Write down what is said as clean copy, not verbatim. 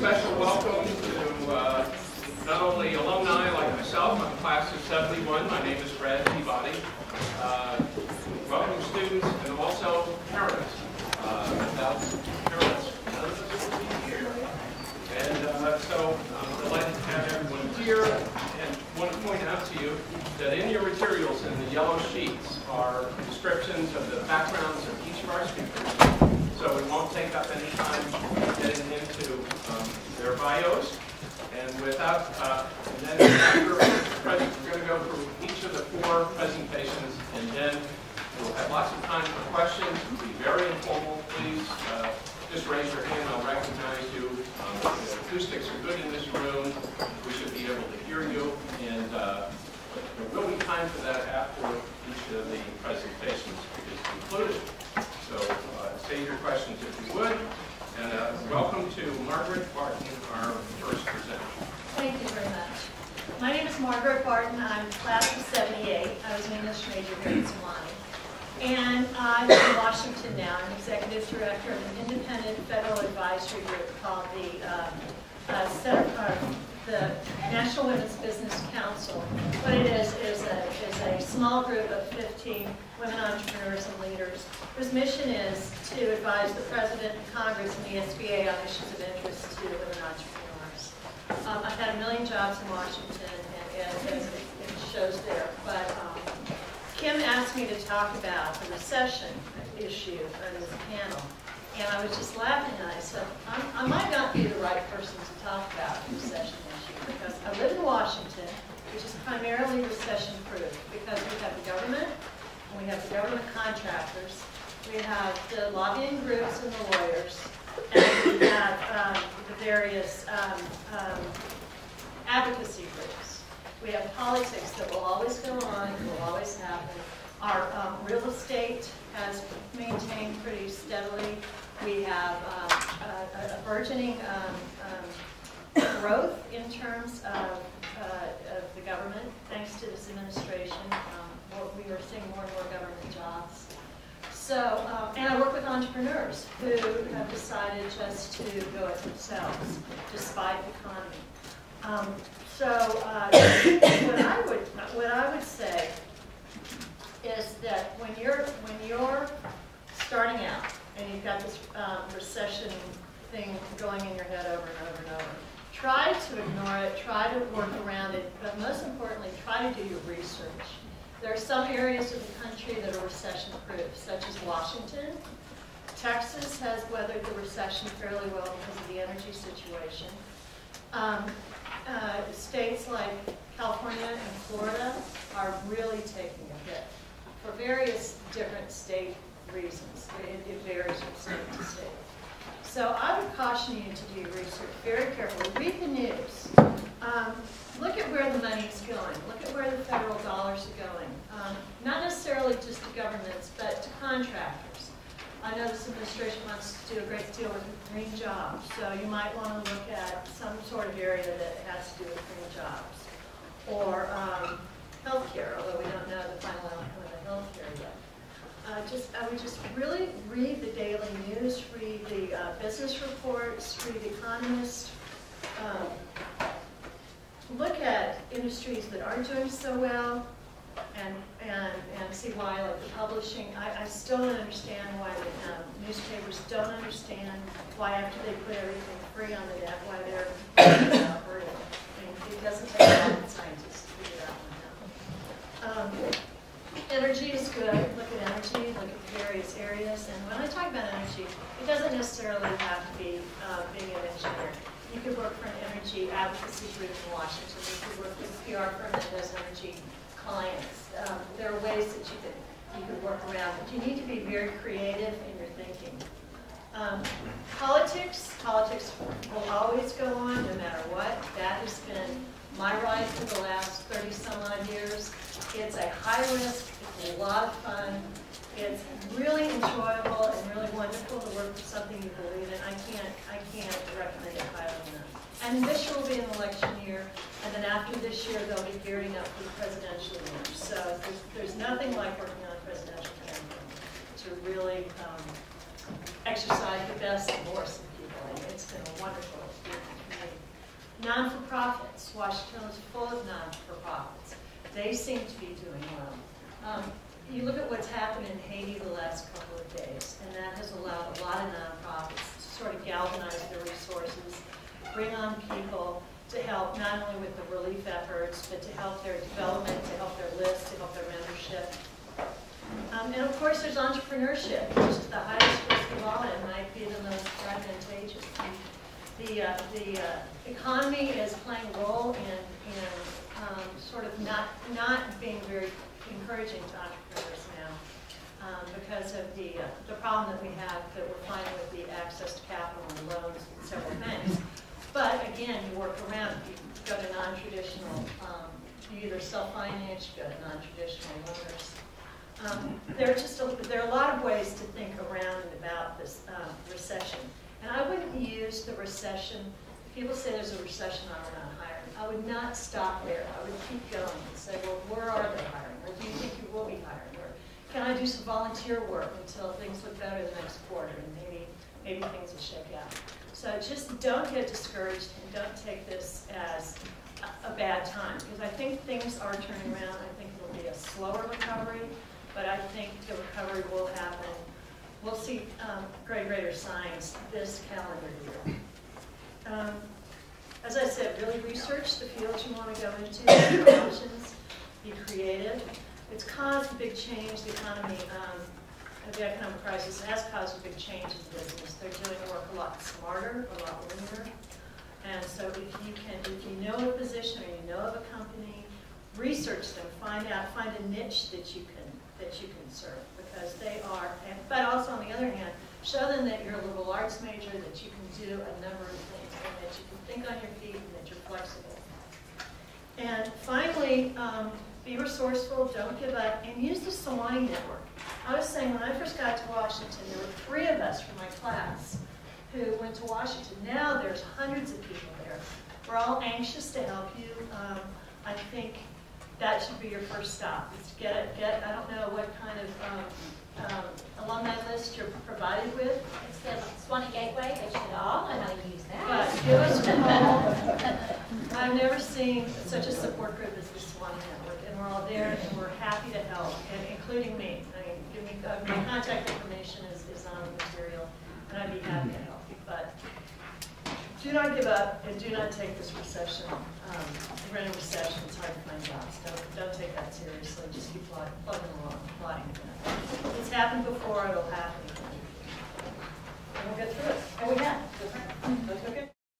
special welcome to not only alumni like myself, I'm class of 71. My name is Brad Peabody. Welcome students and also parents. Without parents, none of us would be here. And so I'm delighted to have everyone here, and want to point out to you that in your materials in the yellow sheets are descriptions of the backgrounds of each of our speakers. So we won't take up any time getting into their bios. And without, and then after we're going to go through each of the 4 presentations, and then we'll have lots of time for questions. It'll be very informal. Please just raise your hand. I'll recognize you. The acoustics are good in this room. We should be able to hear you. And there will be time for that after each of the presentations is concluded. So save your questions if you would. And welcome to Margaret Barton, our first presenter. Thank you very much. My name is Margaret Barton. I'm class of 78. I was an English major here at Sewanee. And I'm in Washington now. I'm executive director of an independent federal advisory group called the National Women's Business Council. What it is a small group of 15 women entrepreneurs and leaders whose mission is to advise the President, Congress, and the SBA on issues of interest to women entrepreneurs. I've had a million jobs in Washington, and it shows there. But Kim asked me to talk about the recession issue on this panel. And I was just laughing, and I said, I might not be the right person to talk about the recession issue, because I live in Washington, which is primarily recession-proof, because we have the government, and we have the government contractors, we have the lobbying groups and the lawyers, and we have the various advocacy groups. We have politics that will always go on, will always happen. Our real estate has maintained pretty steadily. We have a burgeoning growth in terms of the government, thanks to this administration. We are seeing more and more government jobs. So, and I work with entrepreneurs who have decided just to go it themselves, despite the economy. What I would say is that when you're starting out and you've got this recession thing going in your head over and over and over, try to ignore it, try to work around it, but most importantly, try to do your research. There are some areas of the country that are recession-proof, such as Washington. Texas has weathered the recession fairly well because of the energy situation. States like California and Florida are really taking a hit for various different state reasons. It varies from state to state. So I would caution you to do your research very carefully. Read the news. Look at where the money's going. Look at where the federal dollars are going. Not necessarily just to governments, but to contractors. I know this administration wants to do a great deal with green jobs, so you might want to look at some sort of area that has to do with green jobs. Or healthcare, although we don't know the final outcome of the healthcare yet. I would just really read the daily news, read the business reports, read The Economist. Look at industries that aren't doing so well, and see why, like the publishing. I still don't understand why the newspapers don't understand why after they put everything free on the net, why they're hurting. I mean, it doesn't take rocket scientists to figure that one out. Energy is good. Look at energy, look at the various areas. And when I talk about energy, it doesn't necessarily have to be being an engineer. You could work for an energy advocacy group in Washington. You could work with a PR firm that does energy clients. There are ways that you could work around, but you need to be very creative in your thinking. Politics will always go on no matter what. That has been my ride for the last 30 some odd years. It's a high risk, it's a lot of fun. It's really enjoyable and really wonderful to work for something you believe in. I can't recommend it highly enough. And this year will be an election year, and then after this year they'll be gearing up for the presidential year. So there's nothing like working on a presidential campaign to really exercise the best and worst in people. And it's been a wonderful experience. Non-for-profits. Washington is full of non-for-profits. They seem to be doing well. You look at what's happened in Haiti the last couple of days, and that has allowed a lot of nonprofits to sort of galvanize their resources, bring on people to help not only with the relief efforts, but to help their development, to help their list, to help their membership. And of course, there's entrepreneurship, which is the highest risk of all, and might be the most advantageous. The economy is playing a role in sort of not being very encouraging to entrepreneurs now because of the problem that we have that we're finding with the access to capital and loans in several banks. But again, you work around it. You go to non-traditional, you either self-finance, you go to non-traditional loaners. There are a lot of ways to think around and about this recession. And I wouldn't use the recession, if people say there's a recession or we're not hiring, I would not stop there. I would keep going and say, well, where are they hiring? Or do you think you will be hiring? Or can I do some volunteer work until things look better the next quarter and maybe things will shake out. So just don't get discouraged and don't take this as a bad time, because I think things are turning around. I think it'll be a slower recovery, but I think the recovery will happen. We'll see greater signs this calendar year. As I said, really research the fields you want to go into, the options, be creative. It's caused a big change. The economy, the economic crisis has caused a big change in business. They're doing work a lot smarter, a lot leaner. And so if you know a position or you know of a company, research them, find a niche that you can serve, because they are. But also on the other hand, show them that you're a liberal arts major, that you can do a number of things, and that you can think on your feet, and that you're flexible. And finally, be resourceful, don't give up, and use the Sewanee network. I was saying when I first got to Washington, there were 3 of us from my class who went to Washington. Now there's hundreds of people there. We're all anxious to help you. I think that should be your first stop. Is to get I don't know what kind of alumni list you're provided with. It's the Sewanee Gateway, they should all know how to use that. But give us a call. I've never seen such a support group as the Sewanee Network, and we're all there, and we're happy to help, and including me. I mean, my contact information is on the material, and I'd be happy to help you. But do not give up, and do not take this recession. We're in a recession. It's hard to find jobs. Don't take that seriously. Just keep plugging along, plodding. It's happened before. It'll happen again. And we'll get through it. And we have.